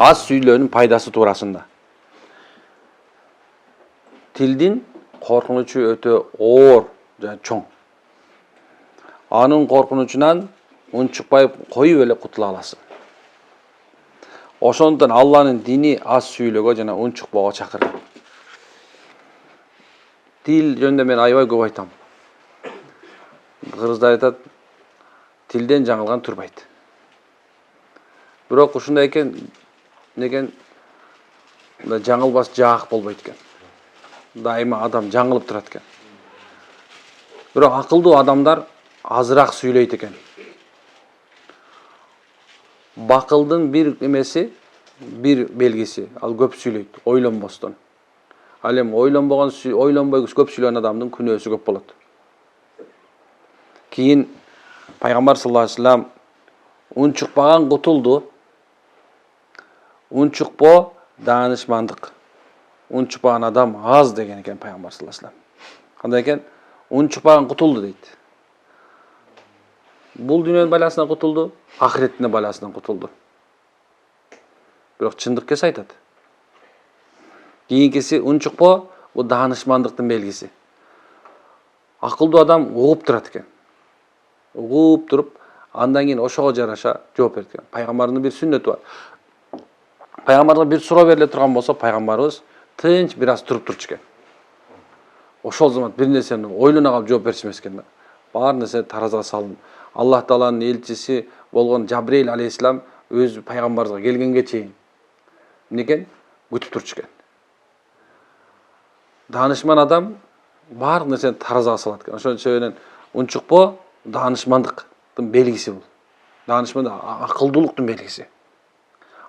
аз сүйлөөнүн пайдасы туурасында. Тилдин коркунучу өтө оор жана чоң. Анын коркунучунан унчукпай коюп эле кутула аласың. Ошондон Алланын дини аз сүйлөөгө жана унчукпоого чакырат. Тил жөнүндө мен аябай көп айтам. Кыргыздар айтат, тилден жаңылган турбайт. Бирок ушундай экен, жаңылбас жаак болбойт экен. Дайыма адам жаңылып турат экен. Бирок акылдуу адамдар азыраак сүйлөйт экен. Бакылдын бир эмеси, бир белгиси, ал көп сүйлөйт, ойлонбостон. Ал эми ойлонбой көп сүйлөгөн адамдын күнөөсү көп болот. Кийин Пайгамбар саллаллаху алейхи вассалам унчукпаган кутулду. Унчукпо даанышмандык. Унчукпаган адам аз деген экен Пайгамбар саллаллаху алейхи вассалам. Кандай экен? Унчукпаган кутулду дейт. Бул дүйнөнүн баласынан кутулду, ахиреттин баласынан кутулду. Бирок чындык кесе айтат. Кийинкиси унчукпо, бул даанышмандыктын белгиси. Акылдуу адам угуп турат экен. Угуп туруп, андан кийин ошого жараша жооп берет экен. Пайгамбардын бир сүннөтү бар. Пайгамбарга бир суроо бериле турган болсо, пайгамбарыбыз тынч бир аз туруп турчу экен. Ошол замат бир нерсени ойлоно калып жооп берчү эмес экен да. Бар нерсе таразага салынып, Аллах Тааланын элчиси болгон Жабрейил алейхиссалам өз пайгамбарыбызга келгенге чейин некен күтүп турчу экен. Даанышман адам бар нерсени таразага салат экен. Ошон себептен унчукпо даанышмандыктын белгиси бул. Даанышмандык акылдуулуктун белгиси.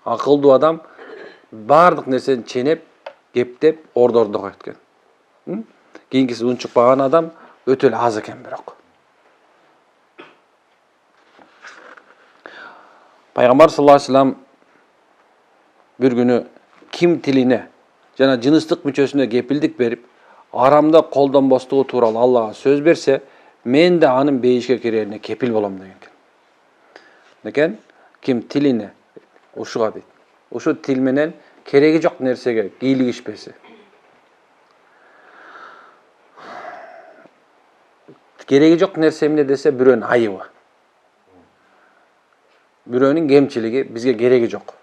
Акылдуу адам бардык нерсени ченеп, кептеп, ордорунда коет экен. Кийинкиси унчукпаган адам өтө эле аз экен бирок. Пайгамбар саллаллаху алейхи вассалам бир күнү ким тилине жана жыныстык мүчөсүнө кепилдик берип, арамда колдонбостугу тууралуу Аллага сөз берсе, мен да анын бейишке кирерине кепил болом деген экен. Некен? Ким тилине ушуга дейт. Ушу тил менен кереги жок нерсеге кийлигишпесе. Кереги жок нерсе эмне десе, бирөөнүн айыбы. Бирөөнүн кемчилиги бизге кереги жок.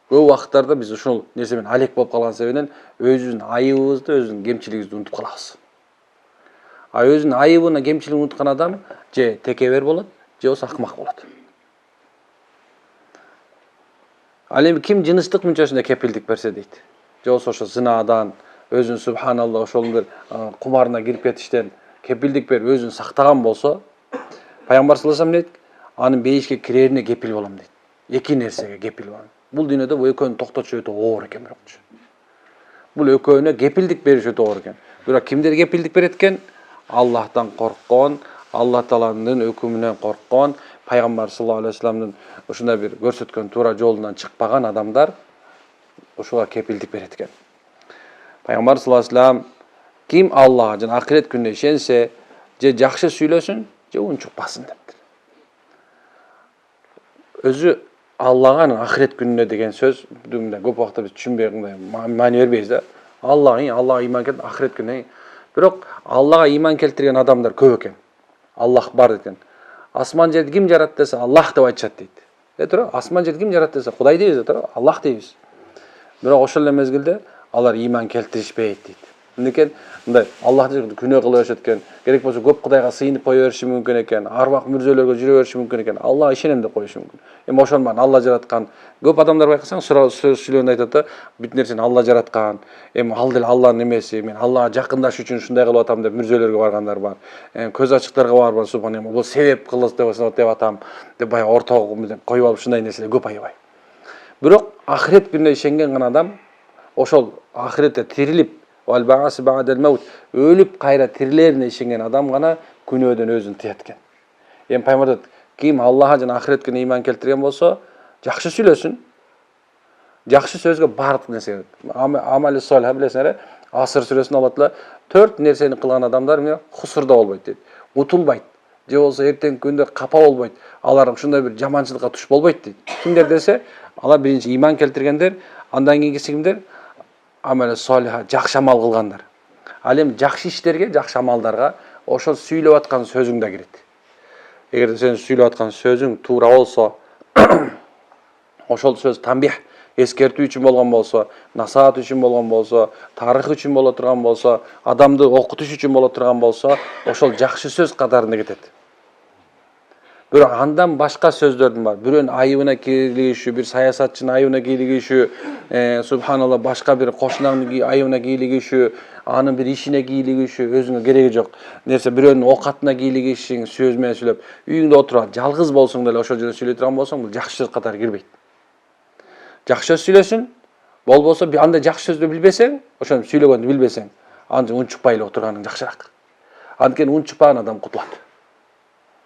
Көп вакыттарда биз ушул нерсе менен алек болуп калган себептен өзүбүздүн айыбыбызды, өзүбүздүн кемчилигибизди унутуп калабыз. А өзүнүн айыбын, кемчилигин унуткан адам же текебер болот, же болбосо акмак болот. Ал эми ким жыныстык мүчөсүнө кепилдик берсе дейт. Же болбосо ошо зынаадан, өзүн субханалла ошол бир кумарына кирип кетиштен кепилдик берип өзүн сактаган болсо, Пайгамбар саллаллаху алейхи вассалам дейт, анын бейишке кирерине кепил болом дейт. Эки нерсеге кепил болом. Бул дүйнөдө бул экөөнү токтотуш өтө оор экен бирокчу. Бул экөөнүнө кепилдик бериш өтө оор экен. Бирок кимдер кепилдик берет экен? Аллахтан корккон, Алла Тааланын өкүмүнөн корккон, Пайгамбар саллаллаху алейхи вассаламдын ушундай бир көрсөткөн туура жолунан чыкпаган адамдар ошого кепилдик берет экен. Пайгамбар саллаллаху алейхи вассалам ким Аллага жана акырет күнүнө ишенсе, же жакшы сүйлөсүн, же унчукпасын дептир. Өзү Аллага анын акырет күнүнө деген сөз көп убакта биз түшүнбөй маани бербейбиз да. Аллага ыйман келтирип, акырет күнүнө. Бирок Аллага ыйман келтирген адамдар көп экен. Аллах бар экен. Асман жерди ким жаратты десе, Аллах деп айтышат дейт. Туура, асман жерди ким жаратты десе, Кудай дейбиз, туура, Аллах дейбиз. Бирок ошол эле мезгилде алар ыйман келтиришпейт дейт. Мындай Аллах деген күнөө кыла беришет экен. Керек болсо көп Кудайга сыйынып кое бериши мүмкүн экен. Арбак мүрзөлөргө жүрө бериши мүмкүн экен. Аллага ишенем деп коюшу мүмкүн. Эми ошонун баарын Алла жараткан. Көп адамдар байкасаң, сүйлөгөндө айтат да, бүт нерсени Алла жараткан. Эми ал деле Алланын эмеси, мен Аллага жакындашуу үчүн ушундай кылып атам деп мүрзөлөргө баргандар бар. Көз ачыктарга барып, субханалла, бул себеп кылыс деп атам, деп баягы ортого менен коюп алып ушундай нерселер көп аябай. Бирок акырет күнүнө ишенген гана адам ошол акыретте тирилип, өлүп кайра тирилерине ишенген адам гана күнөөдөн өзүн тыят экен. Эми Пайгамбар ким Аллага жана акырет күнүнө ыйман келтирген болсо, жакшы сүйлөсүн. Жакшы сөзгө бардык нерсе. Амали солих билесиңер, Асыр сүрөсүндө Алла Таала 4 нерсени кылган адамдар хусурда болбойт дейт. Утулбайт. же болбосо эртеңки күндө капа болбойт, алар ушундай бир жаманчылыкка туш болбойт дейт. Кимдер десе, алар биринчи иман келтиргендер, андан кийинкиси кимдер? Амеле солиха, жакшы амал кылгандар. Ал эми жакшы иштерге, жакшы амалдарга ошол сүйлөп аткан сөзүң да кирет. Эгерде сен сүйлөп аткан сөзүң туура болсо, ошол сөз тамбих, эскертүү үчүн болгон болсо, насаат үчүн болгон болсо, тарых үчүн боло турган болсо, адамды окутуш үчүн боло турган болсо, ошол жакшы сөз катарында кетет. Бирок андан башка сөздөрдүн бар. Бирөөнүн айыбына кийлигишүү, бир саясатчынын айыбына кийлигишүү, субханалла башка бир кошунаңдын айыбына кийлигишүү, анын бир ишине кийлигишүү өзүңө кереги жок. Нерсе бирөөнүн оокатына кийлигишиң сөз менен сүйлөп, үйүңдө отуруп жалгыз болсоң деле ошол жерде сүйлөй турган болсоң, бул жакшы сөз катары кирбейт. Жакшы сөз сүйлөсүн, болбосо андай жакшы сөздү билбесең, ошону сүйлөгөндү билбесең, аны унчукпай эле отурганың жакшыраак. Анткени унчукпаган адам кутулат.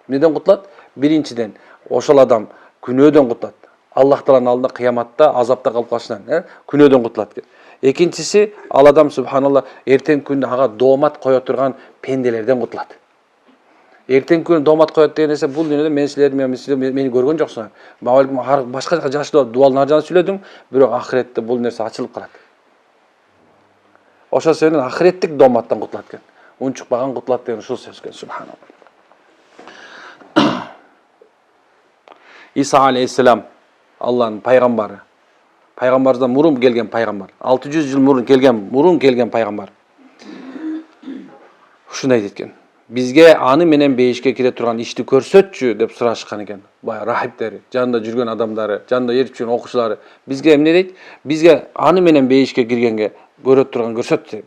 Неден кутулат? Биринчиден, ошол адам күнөөдөн кутулат. Аллах Тааланын алдында кыяматта азапта калып калышынан, күнөөдөн кутулат. Экинчиси, ал адам субханалла эртеңки күндө ага доомат кое турган пенделерден кутулат. Эртеңки күнү доомат коет деген нерсе бул дүйнөдө мен силерди мени көргөн жоксуңар. Балким башка жака жашылып дуалдын ар жагын сүйлөдүң, бирок ахиретте бул нерсе ачылып калат. Ошол себептен ахиреттик дооматтан кутулат экен. Унчукпаган кутулат деген ушул сөз экен, субханалла. Иса алейхиссалам Аллахтын пайгамбары. Пайгамбардан мурун келген пайгамбар. 600 жыл мурун келген пайгамбар. Ушундай дейт экен. Бизге аны менен бейишке кире турган ишти көрсөтчү деп сурашкан экен. Бая рахиптери, жанында жүргөн адамдары, жанында эрип жүргөн окуучулары. Бизге эмне дейт? Бизге аны менен бейишке киргенге көрө турган көрсөтчү.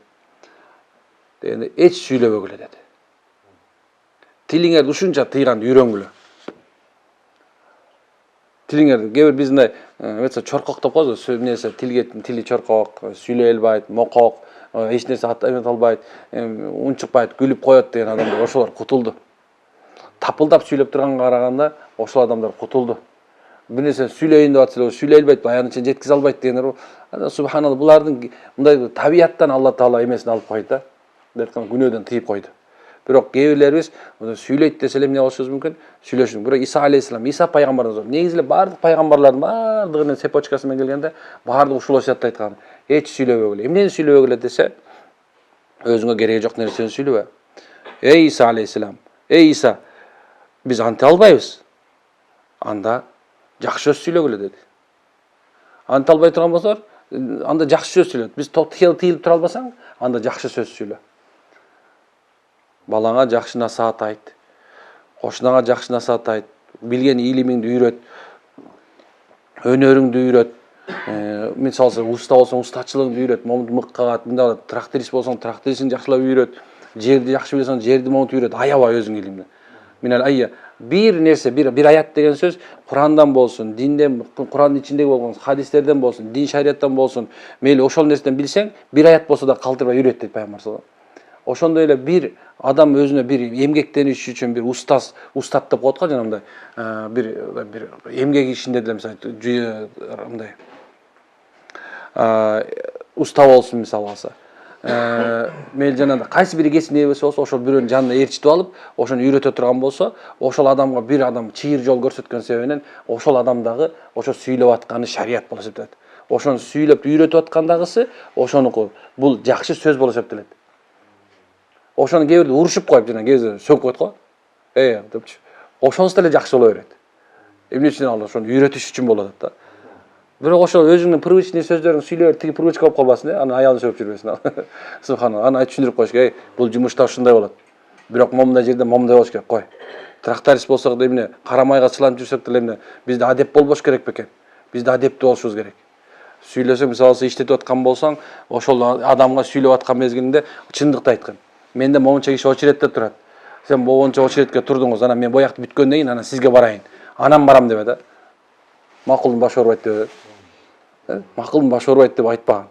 Дегенде эч сүйлөбөгүлө деди. Тилиңерди ушунча тыйганды үйрөнгүлө. Тилиңерди кээ бир биз мындай чоркок деп коебуз, нерсе тили чоркок, сүйлөй албайт, мокок, эч нерсе эмете албайт, унчукпайт, күлүп коет деген адамдар ошолор кутулду. Тапылдап сүйлөп турганга караганда ошол адамдар кутулду. Бир нерсе сүйлөйүн деп атса, сүйлөй албайт, баягы чейин жеткизе албайт дегендер. Субханалла, булардын мындай табияттан Алла Таала эмесин алып койду да. Деткан күнөөдөн тыйып койду. Бирок кээ бирлерибиз сүйлөйт десе эле эмне болушубуз мүмкүн? Сүйлөшүн. Бирок Иса алейхиссалам, Иса пайгамбардан зор. Негизи эле бардык пайгамбарлардын бардыгынын цепочкасы менен келгенде бардыгы ушул осуятты айткан. Эч сүйлөбөгүлө. Эмнени сүйлөбөгүлө десе, өзүңө кереги жок нерсени сүйлөбө. Эй Иса алейхиссалам, эй Иса, биз анте албайбыз. Анда жакшы сөз сүйлөгүлө деди. Анте албай турган болсоор, анда жакшы сөз сүйлөт. Биз тыйылып тура албасаң, анда жакшы сөз сүйлө. Балаңа жакшы насаат айт. Кошунаңа жакшы насаат айт. Билген илимиңди үйрөт. Өнөрүңдү үйрөт. Мисалы уста болсоң устачылыгыңды үйрөт. Момунду мыккагат, мындай тракторист болсоң трактористин жакшылап үйрөт. Жерди жакшы билесең жерди момунту үйрөт. Аябай өзүң илимди. Минал айя. Бир нерсе, бир аят деген сөз Курандан болсун, динден, Курандын ичиндеги болгон хадистерден болсун, дин шариаттан болсун, мейли ошол нерседен билсең, бир аят болсо да калтырбай үйрөт дейт пайгамбар саллаллаху алейхи. Ошондой эле бир адам өзүнө бир эмгектениш үчүн бир устат деп коет го жанагындай бир эмгек ишинде деле мисалы мындай уста болсун мисалы алса. Мейли жанагындай кайсы бир кесип небесе болсо, ошол бирөөнүн жанына ээрчитип алып, ошону үйрөтө турган болсо, ошол адамга бир адам чыйыр жол көрсөткөн себебинен ошол адамдагы ошо сүйлөп атканы шарият болуп эсептелет. Ошону сүйлөп үйрөтүп аткандагысы ошонуку бул жакшы сөз болуп эсептелет. Ошону кээ бирде урушуп коюп жана кээ бирде сөгүп коет го. Депчи. Ошонусу деле жакшы боло берет. Эмне үчүн ал ошону үйрөтүш үчүн болот да. Бирок ошол өзүңдүн привычный сөздөрүң сүйлөп тиги привычка болуп калбасын, аны аялын сөгүп жүрбөсүн. Субханалла, аны айтып түшүндүрүп коюш керек. Бул жумушта ушундай болот. Бирок момундай жерде момундай болуш керек. Кой. Тракторист болсок да эмне, карамайга чыланып жүрсөк деле эмне, бизде адеп болбош керек бекен. Бизде адептүү болушубуз керек. Сүйлөсөң, мисалы иштетип аткан болсоң, ошол адамга сүйлөп аткан мезгилинде чындыкты айткын. Менде момунча киши очередте турат. Сен могунча очередке турдуңуз, анан мен боякты бүткөндөн кийин анан сизге барайын. Анан барам дебе да. Макулдун башы оорубайт дебе. Макулдун башы оорубайт деп айтпаган.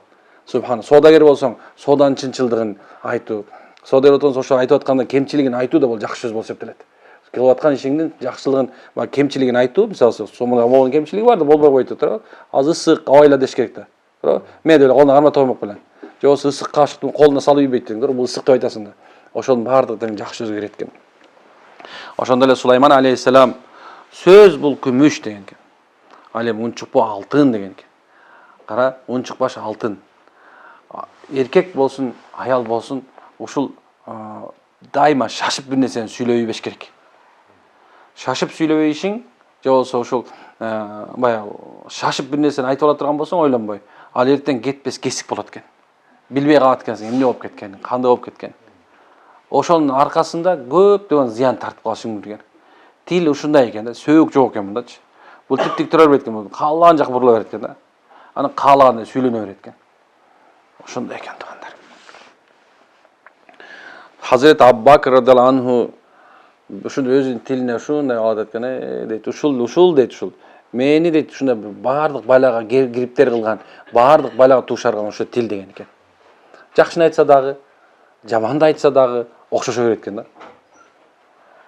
Субхана. Соодагер болсоң, сооданын чынчылдыгын айтуу. Соодагер болсоң, ошо айтып атканда кемчилигин айтуу да бул жакшы сөз болуп эсептелет. Кылып аткан ишиңдин жакшылыгын, кемчилигин айтуу, мисалы сомуна могун кемчилиги бар да болбой койду туурабы? Азыр ысык, абайла деш керек да. Туурабы? Мен деле колуна кармап тоймок белән. Же болсо ысык кашыктын колуна салып ийбейт дең, бул ысык деп айтасың да. Ошонун баардыгы тең жакшы сөзгө кирет экен. Ошондой эле Сулайман алейхиссалам сөз бул күмүш деген экен. Ал эми унчук бу алтын деген экен. Кара, унчук баш алтын. Эркек болсун, аял болсун, ушул дайыма шашып бир нерсени сүйлөбөйбеш керек. Шашып сүйлөбөйшүң, же болсо ушул баягы шашып бир нерсени айтып ала турган болсоң ойлонбой, ал эртең кетпес кесик болот экен. Билбей калат экенсиң, эмне болуп кеткенин, кандай болуп кеткенин. Ошонун аркасында көптөгөн зыян тартып калышы мүмкүн. Тил ушундай экен да, сөөк жок экен мындачы. Бул тип-тик тура берет экен, каалаган жака бурула берет экен да. Аны каалагандай сүйлөнө берет экен. Ошондой экен туугандар. Hazreti Abu Bakr radhiyallahu anhu ушул өзүнүн тилине ушундай алат экен, дейт, ушул дейт, ушул. Мени дейт, ушундай баардык балага кириптер кылган, баардык балага туушар кылган ошо тил деген экен. Жакшыны айтса дагы, жаманды айтса дагы окшошо берет экен да.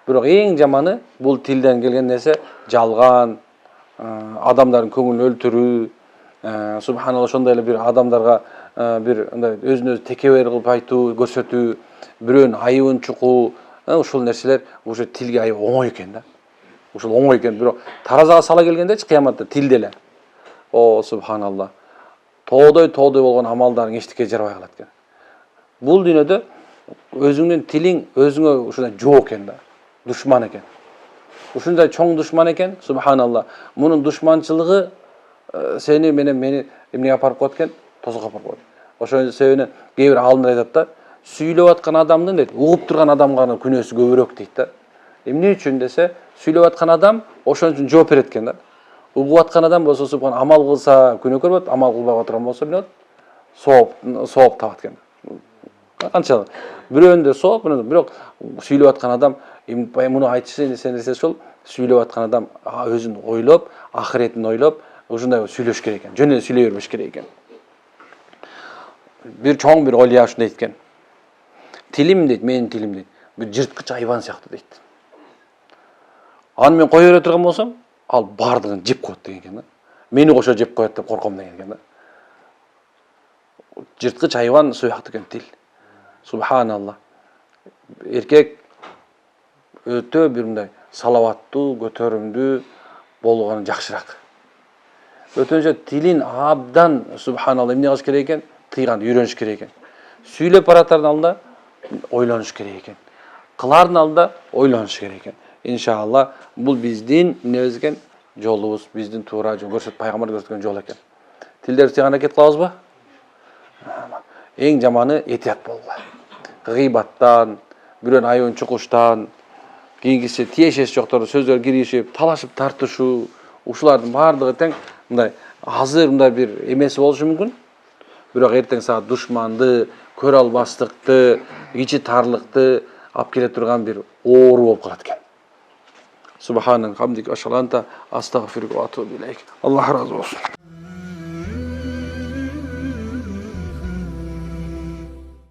Бирок эң жаманы бул тилден келген нерсе жалган, адамдардын көңүлүн өлтүрүү, субханалла, ошондой эле бир адамдарга бир андай өзүн өзү текебер кылып айтуу, көрсөтүү, бирөөнүн айыбын чукуу, ушул нерселер уже тилге аябай оңой экен да. Ушул оңой экен, бирок таразага сала келгендечи кыяматта тил деле. О, субханалла. Тоодой болгон амалдарың эчтеке жарабай калат экен. Бул дүйнөдө өзүңдүн тилиң өзүңө ушундай жоо экен да. Душман экен. Ушундай чоң душман экен, субханалла. Мунун душманчылыгы сени менен мени эмнеге апарып коет экен? Тозокко апарып коет. Ошонун себебинен кээ бир аалымдар айтат да, сүйлөп аткан адамдын дейт, угуп турган адамга күнөөсү көбүрөөк дейт да. Эмне үчүн десе, сүйлөп аткан адам ошон үчүн жооп берет экен да. Угуп аткан адам болсо субхан амал кылса күнөө көрбөт, амал кылбай турган болсо эмне болот? Сооп табат экен. Канчалык бирөөндө сооп, бирок сүйлөп аткан адам муну айтышы нерсе ошол, сүйлөп аткан адам өзүн ойлоп, ахиретин ойлоп, ушундай сүйлөш керек экен. Жөн эле сүйлөй бербеш керек экен. Бир чоң бир олия ушундай экен. Тилим дейт, менин тилим дейт, бир жырткыч айбан сыяктуу дейт. Аны мен кое бере турган болсом, ал бардыгын жеп коет деген экен да. Мени кошо жеп коет деп корком деген экен да. Жырткыч айбан сыяктуу экен тил. Субханалла. Эркек өтө бир мындай салаваттуу, көтөрүмдүү болгону жакшыраак. Өтөнчө тилин абдан субханалла эмне кылыш керек экен? Тыйган, үйрөнүш керек экен. Сүйлөп баратардын алдында ойлонуш керек экен. Кылардын алдында ойлонуш керек экен. Иншалла бул биздин эмнебиз экен? Жолубуз, биздин туура жол, пайгамбар көрсөткөн жол экен. Тилдерди тыйган аракет кылабызбы? Эң жаманы этият болгула. Гыйбаттан, бирөөнүн айыбын чукуштан, кийинкиси тиешеси жокторду сөздөр киришип, талашып тартышуу, ушулардын баардыгы тең мындай азыр мындай бир эмеси болушу мүмкүн. Бирок эртең саат душманды, көрө албастыкты, ичи тарлыкты алып келе турган бир оору болуп калат экен. Субханак хамдик ашаланта астагфирука ва атубу илейк. Аллах разы болсун.